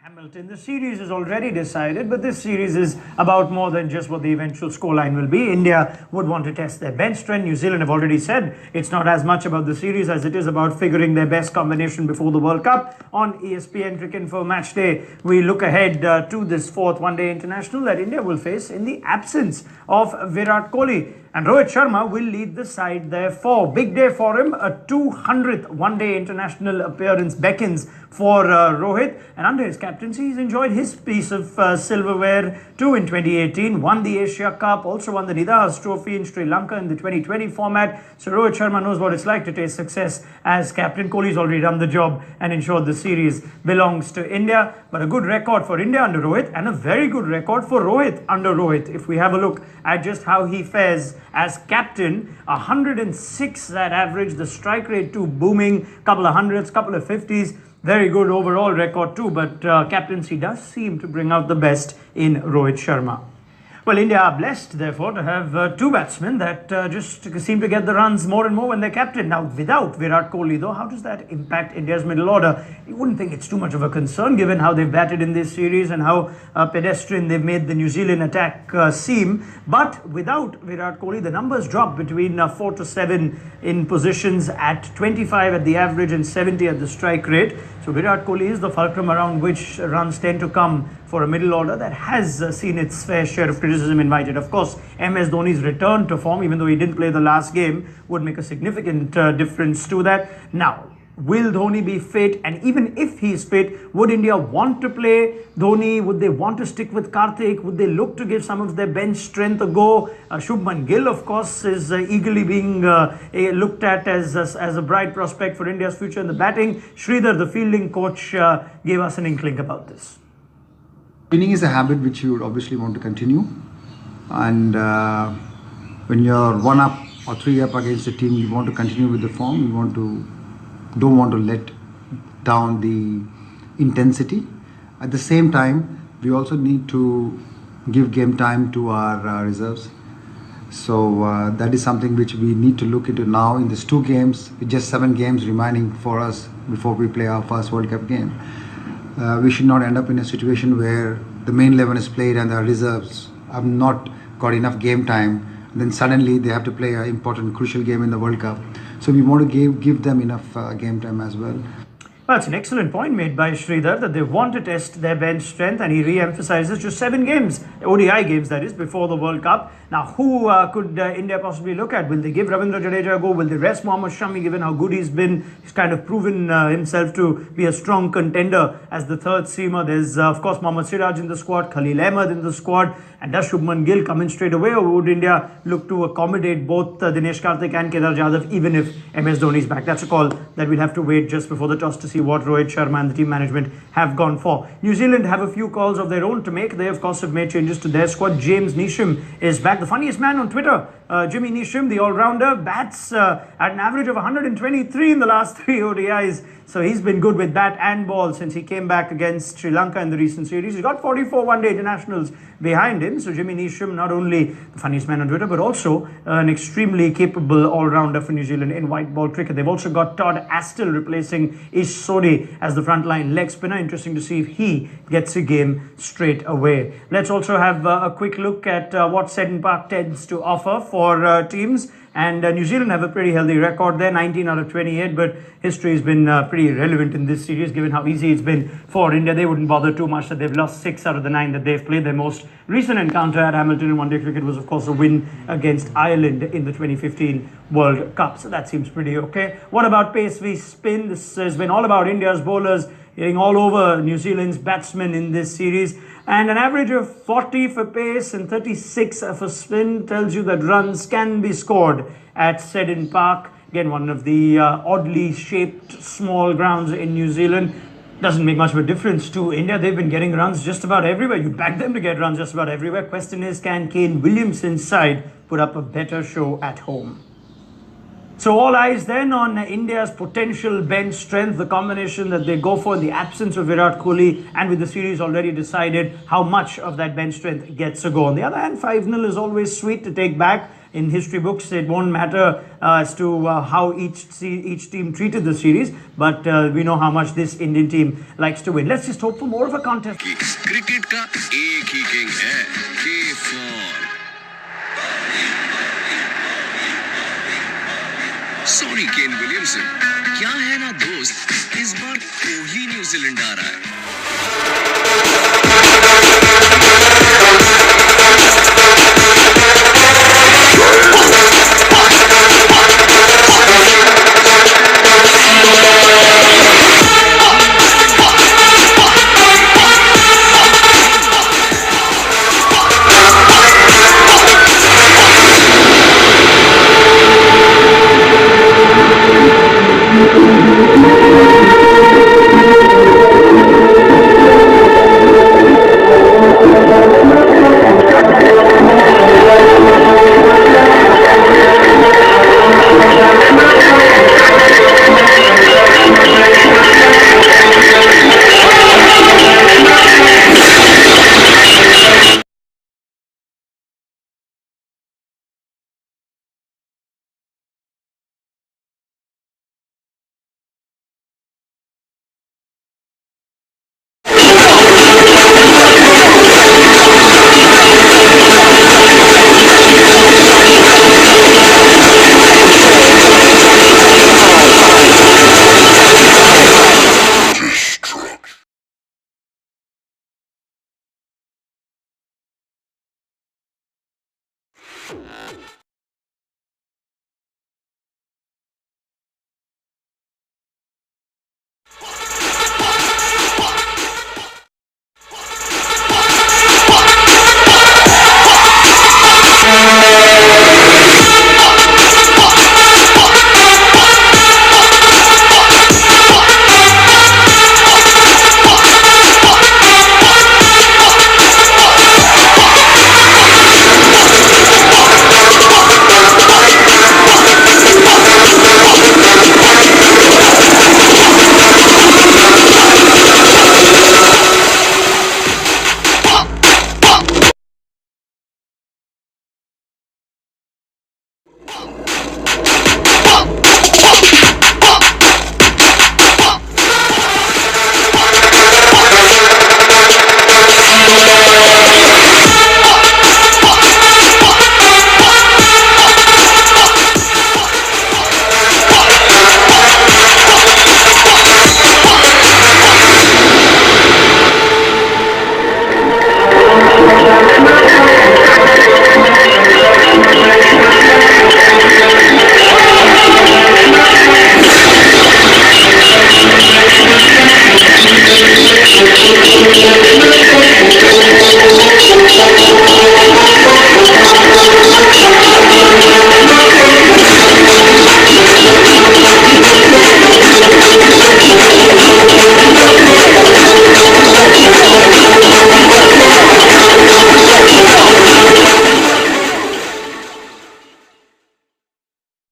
Hamilton. The series is already decided, but this series is about more than just what the eventual scoreline will be. India would want to test their bench strength. New Zealand have already said it's not as much about the series as it is about figuring their best combination before the World Cup. On ESPN Cricket for Match Day, we look ahead to this fourth one-day international that India will face in the absence of Virat Kohli. And Rohit Sharma will lead the side therefore. Big day for him. A 200th one-day international appearance beckons for Rohit. And under his captaincy, he's enjoyed his piece of silverware too in 2018. Won the Asia Cup, also won the Nidahas Trophy in Sri Lanka in the 2020 format. So Rohit Sharma knows what it's like to taste success as captain. Kohli's already done the job and ensured the series belongs to India. But a good record for India under Rohit and a very good record for Rohit under Rohit. If we have a look at just how he fares as captain, 106 that average, the strike rate too booming, couple of hundreds, couple of 50s, very good overall record too, but captaincy does seem to bring out the best in Rohit Sharma. Well, India are blessed, therefore, to have two batsmen that just seem to get the runs more and more when they're captain. Now, without Virat Kohli, though, how does that impact India's middle order? You wouldn't think it's too much of a concern, given how they've batted in this series and how pedestrian they've made the New Zealand attack seem. But without Virat Kohli, the numbers drop between 4 to 7 in positions at 25 at the average and 70 at the strike rate. So Virat Kohli is the fulcrum around which runs tend to come for a middle order that has seen its fair share of criticism invited. Of course, MS Dhoni's return to form, even though he didn't play the last game, would make a significant difference to that. Now, will Dhoni be fit? And even if he's fit, would India want to play Dhoni? Would they want to stick with Karthik? Would they look to give some of their bench strength a go? Subhuman Gill, of course, is eagerly being looked at as a bright prospect for India's future in the batting. Sridhar, the fielding coach, gave us an inkling about this. Winning is a habit which you would obviously want to continue, and when you're 1 up or 3 up against a team, you want to continue with the form. You don't want to let down the intensity. At the same time, we also need to give game time to our reserves. So that is something which we need to look into now in these 2 games, with just 7 games remaining for us before we play our first World Cup game. We should not end up in a situation where the main 11 is played and the reserves have not got enough game time. Then suddenly they have to play an important, crucial game in the World Cup. So we want to give them enough game time as well. Well, it's an excellent point made by Sridhar that they want to test their bench strength, and he re-emphasizes just 7 games, ODI games that is, before the World Cup. Now, who could India possibly look at? Will they give Ravindra Jadeja a go? Will they rest Mohammad Shami, given how good he's been? He's kind of proven himself to be a strong contender as the third seamer. There's, of course, Mohammad Siraj in the squad, Khalil Ahmed in the squad, and does Shubman Gill come in straight away, or would India look to accommodate both Dinesh Karthik and Kedar Jadhav, even if MS Dhoni is back? That's a call that we'll have to wait just before the toss to see what Rohit Sharma and the team management have gone for. New Zealand have a few calls of their own to make. They, of course, have made changes to their squad. James Neesham is back. The funniest man on Twitter, Jimmy Neesham, the all-rounder, bats at an average of 123 in the last 3 ODIs. So he's been good with bat and ball since he came back against Sri Lanka in the recent series. He's got 44 one-day internationals behind him. So Jimmy Neesham, not only the funniest man on Twitter, but also an extremely capable all-rounder for New Zealand in white ball cricket. They've also got Todd Astle replacing Ish Sodhi as the frontline leg spinner. Interesting to see if he gets a game straight away. Let's also have a quick look at what Seddon Park tends to offer for teams. And New Zealand have a pretty healthy record there, 19 out of 28, but history has been pretty relevant in this series, given how easy it's been for India. They wouldn't bother too much that they've lost 6 out of the 9 that they've played. Their most recent encounter at Hamilton in one-day cricket was, of course, a win against Ireland in the 2015 World Cup. So that seems pretty okay. What about pace v spin? This has been all about India's bowlers hitting all over New Zealand's batsmen in this series. And an average of 40 for pace and 36 for spin tells you that runs can be scored at Seddon Park. Again, one of the oddly shaped small grounds in New Zealand. Doesn't make much of a difference to India. They've been getting runs just about everywhere. You back them to get runs just about everywhere. Question is, can Kane Williamson's side put up a better show at home? So all eyes then on India's potential bench strength, the combination that they go for in the absence of Virat Kohli, and with the series already decided how much of that bench strength gets a go. On the other hand, 5-0 is always sweet to take back. in history books. It won't matter as to how each team treated the series, but we know how much this Indian team likes to win. Let's just hope for more of a contest. Cricket का एक ही king है, के for. Sorry Kane Williamson, क्या है ना दोस्त, इस बार Kohli New Zealand आ रहा है।